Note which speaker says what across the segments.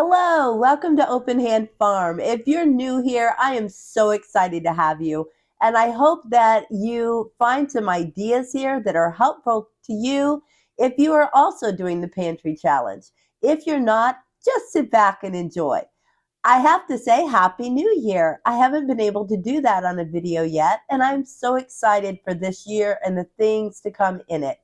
Speaker 1: Hello, welcome to Open Hand Farm. If you're new here, I am so excited to have you. And I hope that you find some ideas here that are helpful to you if you are also doing the pantry challenge. If you're not, just sit back and enjoy. I have to say Happy New Year. I haven't been able to do that on a video yet, and I'm so excited for this year and the things to come in it.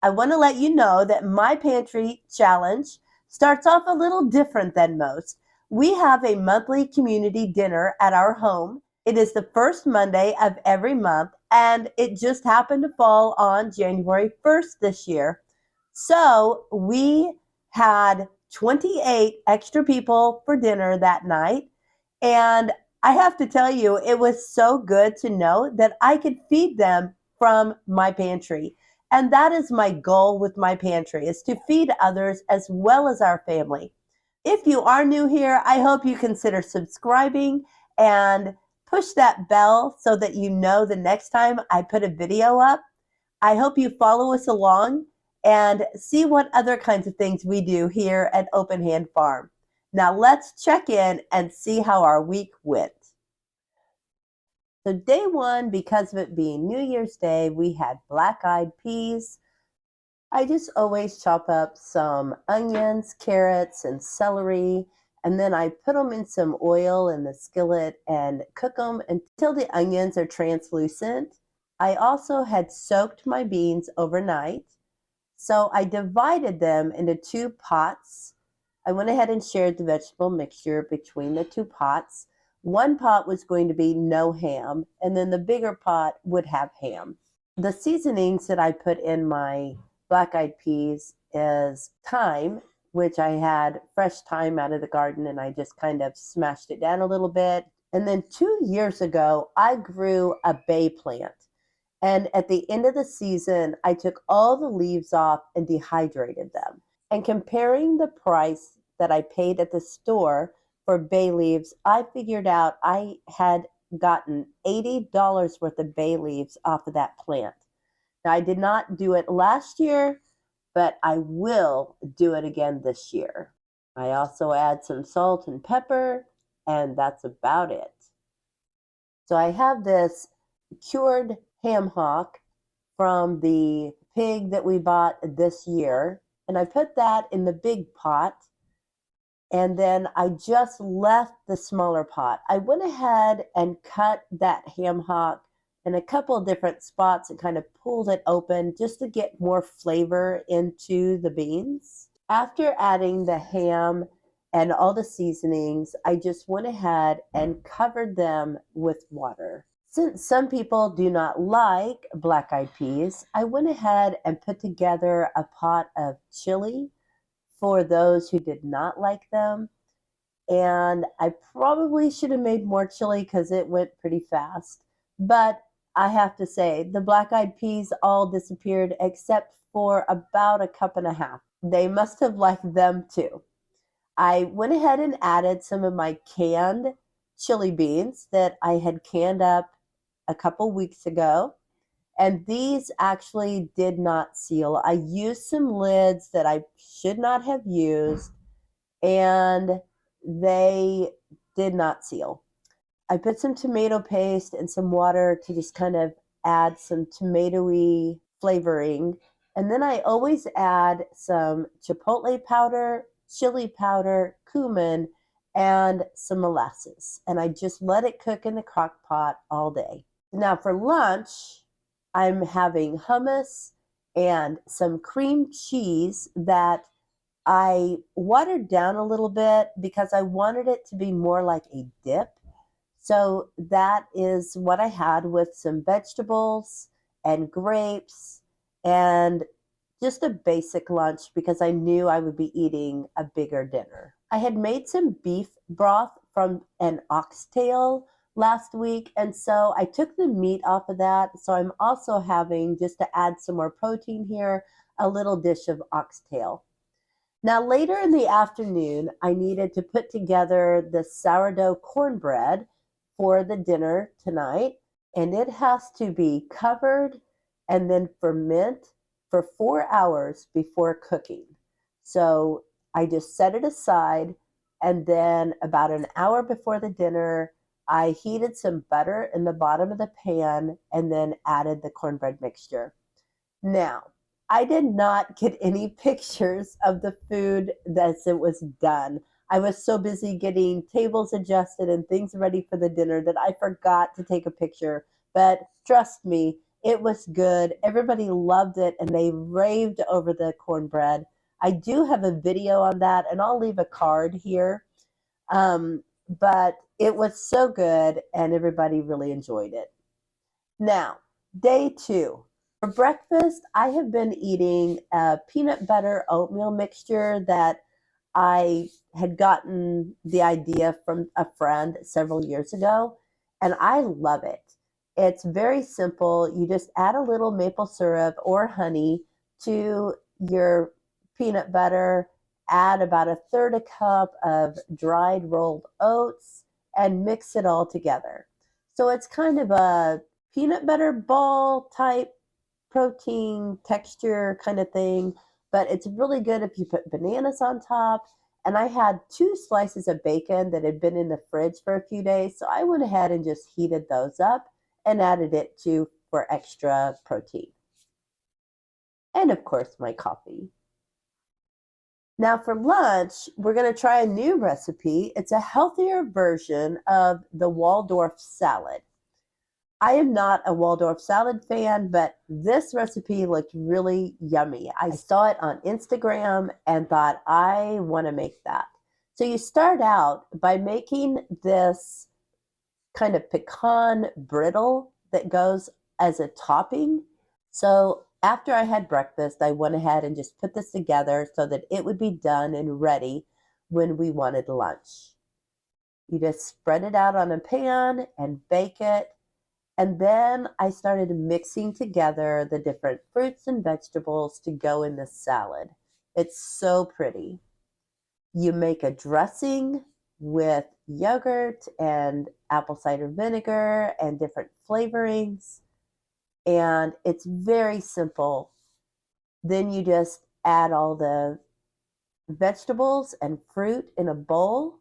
Speaker 1: I want to let you know that my pantry challenge starts off a little different than most. We have a monthly community dinner at our home. It is the first Monday of every month, and it just happened to fall on January 1st this year. So we had 28 extra people for dinner that night. And I have to tell you, it was so good to know that I could feed them from my pantry. And that is my goal with my pantry, is to feed others as well as our family. If you are new here, I hope you consider subscribing and push that bell so that you know the next time I put a video up. I hope you follow us along and see what other kinds of things we do here at Open Hand Farm. Now let's check in and see how our week went. So day one, because of it being New Year's Day, we had black-eyed peas. I just always chop up some onions, carrots, and celery, and then I put them in some oil in the skillet and cook them until the onions are translucent. I also had soaked my beans overnight, so I divided them into two pots. I went ahead and shared the vegetable mixture between the two pots. One pot was going to be no ham, and then the bigger pot would have ham. The seasonings that I put in my black-eyed peas is thyme, which I had fresh thyme out of the garden, and I just kind of smashed it down a little bit. And then 2 years ago, I grew a bay plant. And at the end of the season, I took all the leaves off and dehydrated them. And comparing the price that I paid at the store for bay leaves, I figured out I had gotten $80 worth of bay leaves off of that plant. Now, I did not do it last year, but I will do it again this year. I also add some salt and pepper, and that's about it. So I have this cured ham hock from the pig that we bought this year, and I put that in the big pot. And then I just left the smaller pot. I went ahead and cut that ham hock in a couple of different spots and kind of pulled it open just to get more flavor into the beans. After adding the ham and all the seasonings, I just went ahead and covered them with water. Since some people do not like black-eyed peas, I went ahead and put together a pot of chili for those who did not like them. And I probably should have made more chili because it went pretty fast. But I have to say, the black-eyed peas all disappeared except for about a cup and a half. They must have liked them too. I went ahead and added some of my canned chili beans that I had canned up a couple weeks ago. And these actually did not seal. I used some lids that I should not have used, and they did not seal. I put some tomato paste and some water to just kind of add some tomatoey flavoring. And then I always add some chipotle powder, chili powder, cumin, and some molasses. And I just let it cook in the crock pot all day. Now for lunch, I'm having hummus and some cream cheese that I watered down a little bit because I wanted it to be more like a dip. So that is what I had with some vegetables and grapes and just a basic lunch because I knew I would be eating a bigger dinner. I had made some beef broth from an oxtail last week, and so I took the meat off of that. So I'm also having, just to add some more protein here, a little dish of oxtail. Now later in the afternoon, I needed to put together the sourdough cornbread for the dinner tonight, and it has to be covered and then ferment for 4 hours before cooking. So I just set it aside, and then about an hour before the dinner, I heated some butter in the bottom of the pan and then added the cornbread mixture. Now, I did not get any pictures of the food as it was done. I was so busy getting tables adjusted and things ready for the dinner that I forgot to take a picture. But trust me, it was good. Everybody loved it and they raved over the cornbread. I do have a video on that, and I'll leave a card here. But it was so good and everybody really enjoyed it. Now, day two. For breakfast, I have been eating a peanut butter oatmeal mixture that I had gotten the idea from a friend several years ago, and I love it. It's very simple. You just add a little maple syrup or honey to your peanut butter, add about a third a cup of dried rolled oats, and mix it all together. So it's kind of a peanut butter ball type protein texture kind of thing, but it's really good if you put bananas on top. And I had 2 slices of bacon that had been in the fridge for a few days, so I went ahead and just heated those up and added it to for extra protein. And of course, my coffee. Now for lunch, we're going to try a new recipe. It's a healthier version of the Waldorf salad. I am not a Waldorf salad fan, but this recipe looked really yummy. I saw it on Instagram and thought, I want to make that. So you start out by making this kind of pecan brittle that goes as a topping. So after I had breakfast, I went ahead and just put this together so that it would be done and ready when we wanted lunch. You just spread it out on a pan and bake it. And then I started mixing together the different fruits and vegetables to go in the salad. It's so pretty. You make a dressing with yogurt and apple cider vinegar and different flavorings. And it's very simple. Then you just add all the vegetables and fruit in a bowl.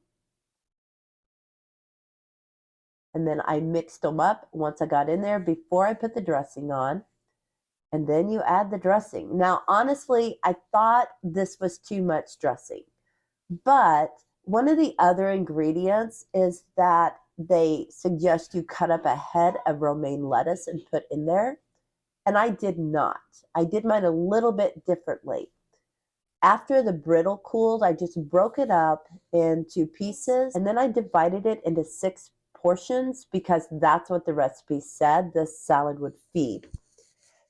Speaker 1: And then I mixed them up once I got in there before I put the dressing on. And then you add the dressing. Now, honestly, I thought this was too much dressing. But one of the other ingredients is that they suggest you cut up a head of romaine lettuce and put in there. And I did not. I did mine a little bit differently. After the brittle cooled, I just broke it up into pieces, and then I divided it into 6 portions because that's what the recipe said this salad would feed.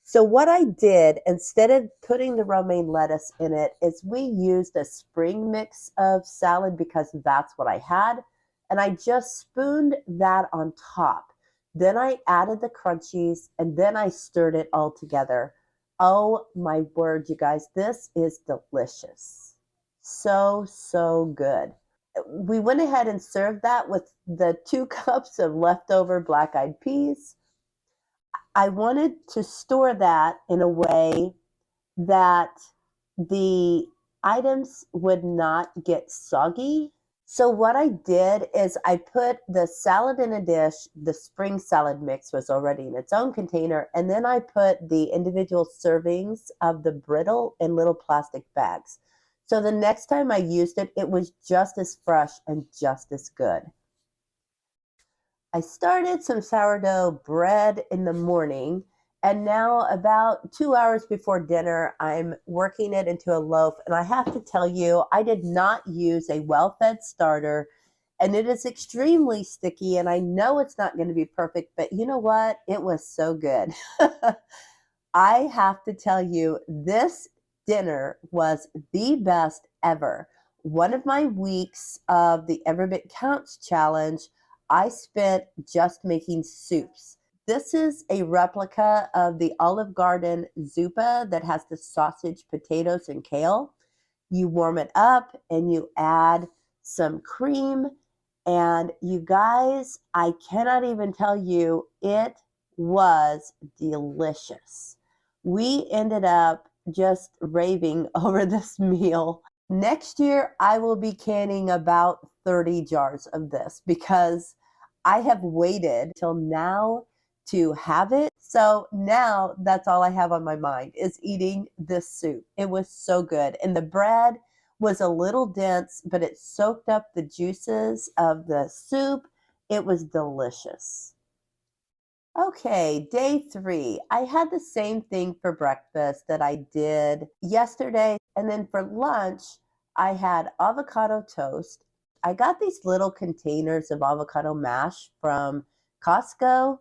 Speaker 1: So what I did, instead of putting the romaine lettuce in it, is we used a spring mix of salad because that's what I had, and I just spooned that on top. Then I added the crunchies, and then I stirred it all together. Oh my word, you guys, this is delicious. So, so good. We went ahead and served that with the 2 cups of leftover black-eyed peas. I wanted to store that in a way that the items would not get soggy. So what I did is I put the salad in a dish. The spring salad mix was already in its own container. And then I put the individual servings of the brittle in little plastic bags. So the next time I used it, it was just as fresh and just as good. I started some sourdough bread in the morning, and now about 2 hours before dinner, I'm working it into a loaf. And I have to tell you, I did not use a well-fed starter, and it is extremely sticky, and I know it's not going to be perfect, but you know what? It was so good. I have to tell you, this dinner was the best ever. One of my weeks of the Every Bit Counts challenge, I spent just making soups. This is a replica of the Olive Garden zuppa that has the sausage, potatoes, and kale. You warm it up and you add some cream. And you guys, I cannot even tell you, it was delicious. We ended up just raving over this meal. Next year, I will be canning about 30 jars of this because I have waited till now to have it. So now that's all I have on my mind is eating this soup. It was so good. And the bread was a little dense, but it soaked up the juices of the soup. It was delicious. Okay, day 3. I had the same thing for breakfast that I did yesterday. And then for lunch, I had avocado toast. I got these little containers of avocado mash from Costco,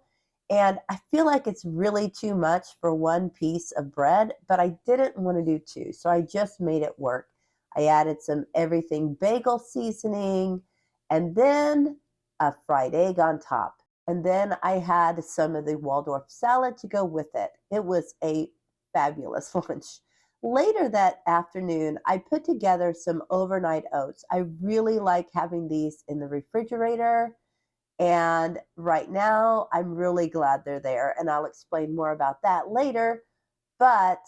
Speaker 1: and I feel like it's really too much for one piece of bread, but I didn't want to do two, so I just made it work. I added some everything bagel seasoning and then a fried egg on top. And then I had some of the Waldorf salad to go with it. It was a fabulous lunch. Later that afternoon, I put together some overnight oats. I really like having these in the refrigerator. And right now, I'm really glad they're there. And I'll explain more about that later. But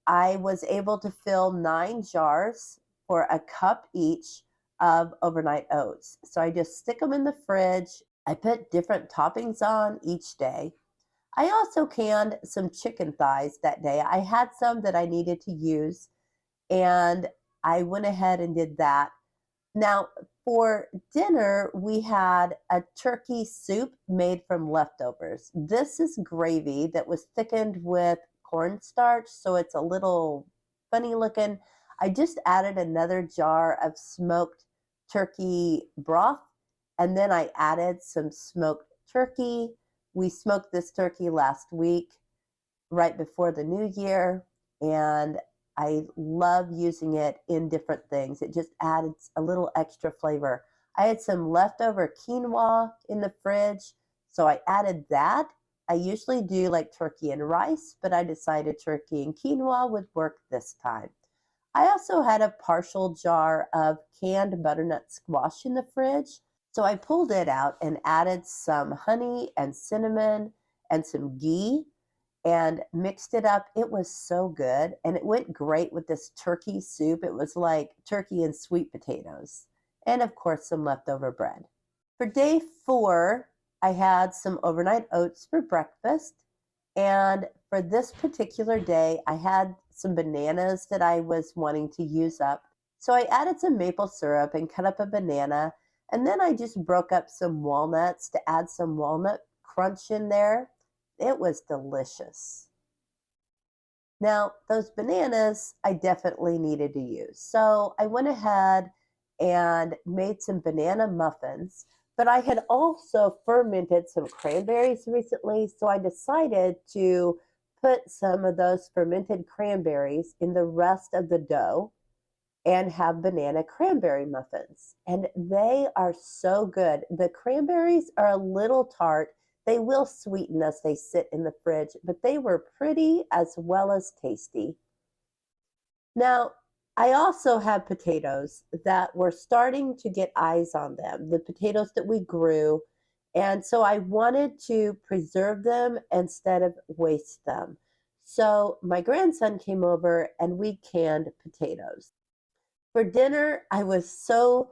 Speaker 1: I was able to fill 9 jars for a cup each of overnight oats. So I just stick them in the fridge. I put different toppings on each day. I also canned some chicken thighs that day. I had some that I needed to use, and I went ahead and did that. Now, for dinner, we had a turkey soup made from leftovers. This is gravy that was thickened with cornstarch, so it's a little funny looking. I just added another jar of smoked turkey broth, and then I added some smoked turkey. We smoked this turkey last week, right before the new year, and I love using it in different things. It just adds a little extra flavor. I had some leftover quinoa in the fridge, so I added that. I usually do like turkey and rice, but I decided turkey and quinoa would work this time. I also had a partial jar of canned butternut squash in the fridge, so I pulled it out and added some honey and cinnamon and some ghee and mixed it up. It was so good. And it went great with this turkey soup. It was like turkey and sweet potatoes. And of course, some leftover bread. For day 4, I had some overnight oats for breakfast. And for this particular day, I had some bananas that I was wanting to use up. So I added some maple syrup and cut up a banana. And then I just broke up some walnuts to add some walnut crunch in there. It was delicious. Now, those bananas I definitely needed to use. So I went ahead and made some banana muffins, but I had also fermented some cranberries recently, so I decided to put some of those fermented cranberries in the rest of the dough and have banana cranberry muffins. And they are so good. The cranberries are a little tart. They will sweeten as they sit in the fridge, but they were pretty as well as tasty. Now, I also have potatoes that were starting to get eyes on them, the potatoes that we grew. And so I wanted to preserve them instead of waste them. So my grandson came over and we canned potatoes. For dinner, I was so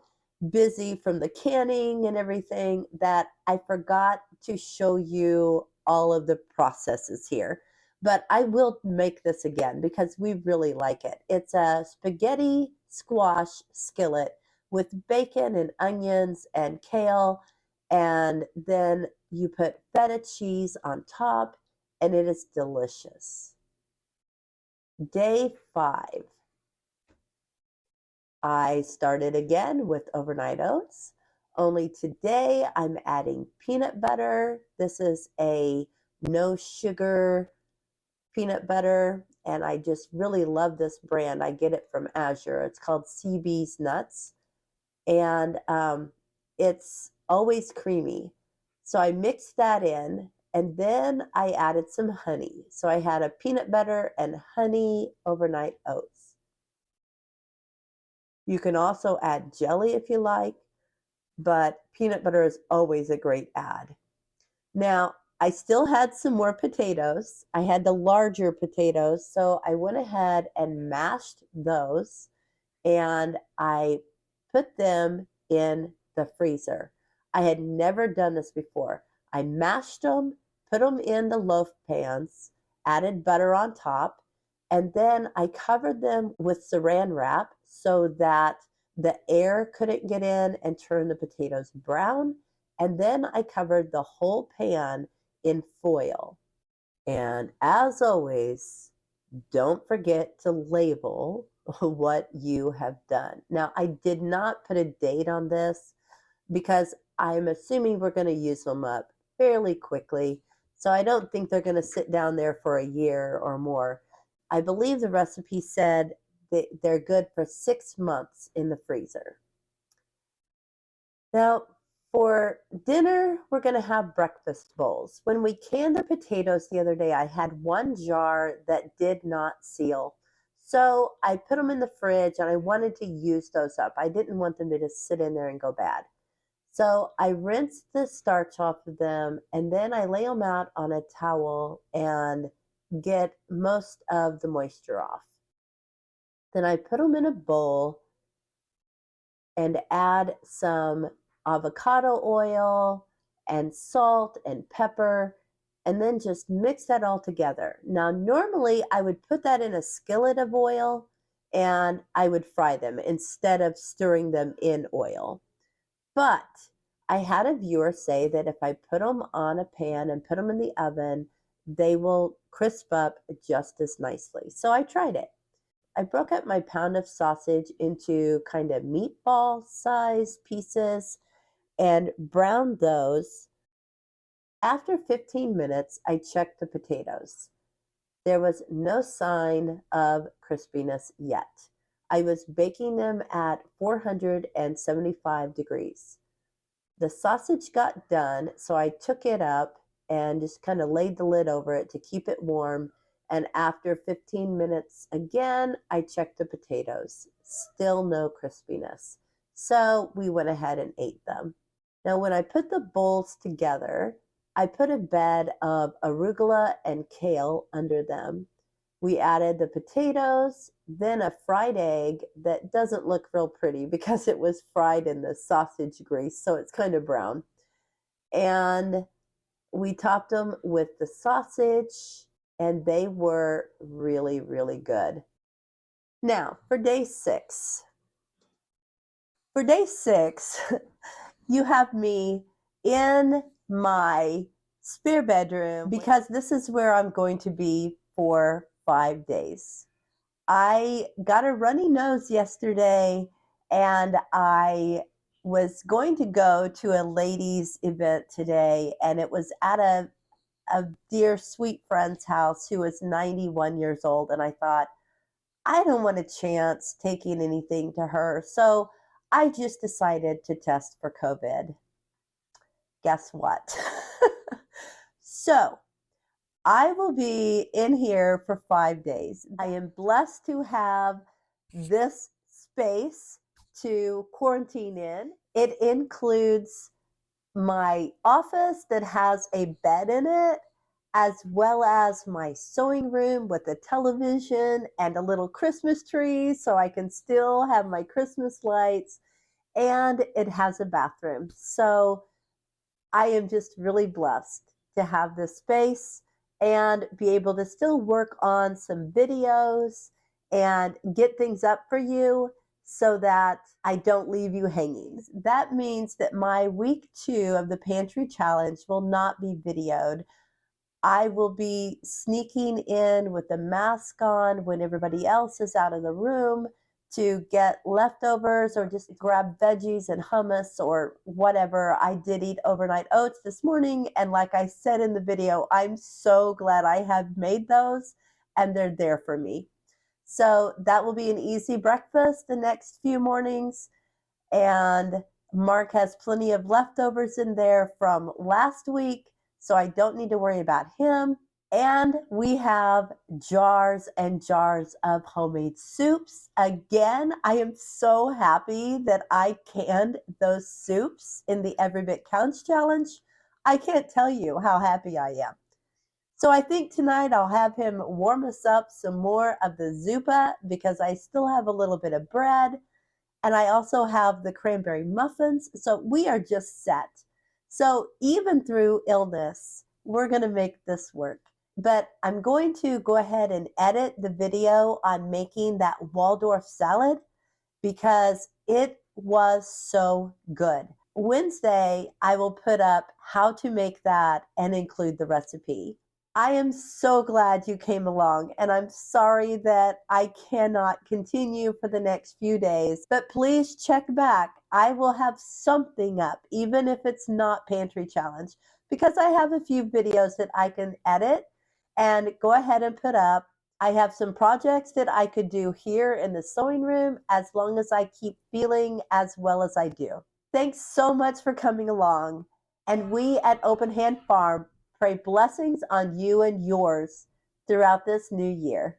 Speaker 1: busy from the canning and everything that I forgot to show you all of the processes here. But I will make this again because we really like it. It's a spaghetti squash skillet with bacon and onions and kale. And then you put feta cheese on top, and it is delicious. Day 5. I started again with overnight oats, only today I'm adding peanut butter. This is a no sugar peanut butter, and I just really love this brand. I get it from Azure. It's called CB's Nuts, and it's always creamy. So I mixed that in, and then I added some honey. So I had a peanut butter and honey overnight oats. You can also add jelly if you like, but peanut butter is always a great add. Now, I still had some more potatoes. I had the larger potatoes, so I went ahead and mashed those and I put them in the freezer. I had never done this before. I mashed them, put them in the loaf pans, added butter on top, and then I covered them with saran wrap so that the air couldn't get in and turn the potatoes brown. And then I covered the whole pan in foil. And as always, don't forget to label what you have done. Now, I did not put a date on this because I'm assuming we're going to use them up fairly quickly. So I don't think they're going to sit down there for a year or more. I believe the recipe said that they're good for 6 months in the freezer. Now, for dinner, we're going to have breakfast bowls. When we canned the potatoes the other day, I had one jar that did not seal. So I put them in the fridge and I wanted to use those up. I didn't want them to just sit in there and go bad. So I rinsed the starch off of them and then I lay them out on a towel and get most of the moisture off. Then I put them in a bowl and add some avocado oil and salt and pepper, and then just mix that all together. Now, normally I would put that in a skillet of oil and I would fry them instead of stirring them in oil. But I had a viewer say that if I put them on a pan and put them in the oven, they will crisp up just as nicely. So I tried it. I broke up my pound of sausage into kind of meatball size pieces and browned those. After 15 minutes, I checked the potatoes. There was no sign of crispiness yet. I was baking them at 475 degrees. The sausage got done, so I took it up and just kind of laid the lid over it to keep it warm. And after 15 minutes again, I checked the potatoes. Still no crispiness. So we went ahead and ate them. Now, when I put the bowls together, I put a bed of arugula and kale under them. We added the potatoes, then a fried egg that doesn't look real pretty because it was fried in the sausage grease, so it's kind of brown. And we topped them with the sausage, and they were really, really good. Now, for day 6. For day 6, you have me in my spare bedroom because this is where I'm going to be for 5 days. I got a runny nose yesterday and I was going to go to a ladies event today, and it was at a dear sweet friend's house who was 91 years old, and I thought, I don't want a chance taking anything to her, so I just decided to test for COVID. Guess what? So I will be in here for 5 days. I am blessed to have this space to quarantine in. It includes my office that has a bed in it, as well as my sewing room with a television and a little Christmas tree so I can still have my Christmas lights, and it has a bathroom. So I am just really blessed to have this space and be able to still work on some videos and get things up for you so that I don't leave you hanging. That means that my week 2 of the Pantry Challenge will not be videoed. I will be sneaking in with a mask on when everybody else is out of the room to get leftovers or just grab veggies and hummus or whatever. I did eat overnight oats this morning, and like I said in the video, I'm so glad I have made those and they're there for me. So that will be an easy breakfast the next few mornings. And Mark has plenty of leftovers in there from last week, so I don't need to worry about him. And we have jars and jars of homemade soups. Again, I am so happy that I canned those soups in the Every Bit Counts Challenge. I can't tell you how happy I am. So I think tonight I'll have him warm us up some more of the zuppa because I still have a little bit of bread and I also have the cranberry muffins. So we are just set. So even through illness, we're going to make this work. But I'm going to go ahead and edit the video on making that Waldorf salad because it was so good. Wednesday, I will put up how to make that and include the recipe. I am so glad you came along, and I'm sorry that I cannot continue for the next few days, but please check back. I will have something up, even if it's not Pantry Challenge, because I have a few videos that I can edit and go ahead and put up. I have some projects that I could do here in the sewing room as long as I keep feeling as well as I do. Thanks so much for coming along. And we at Open Hand Farm pray blessings on you and yours throughout this new year.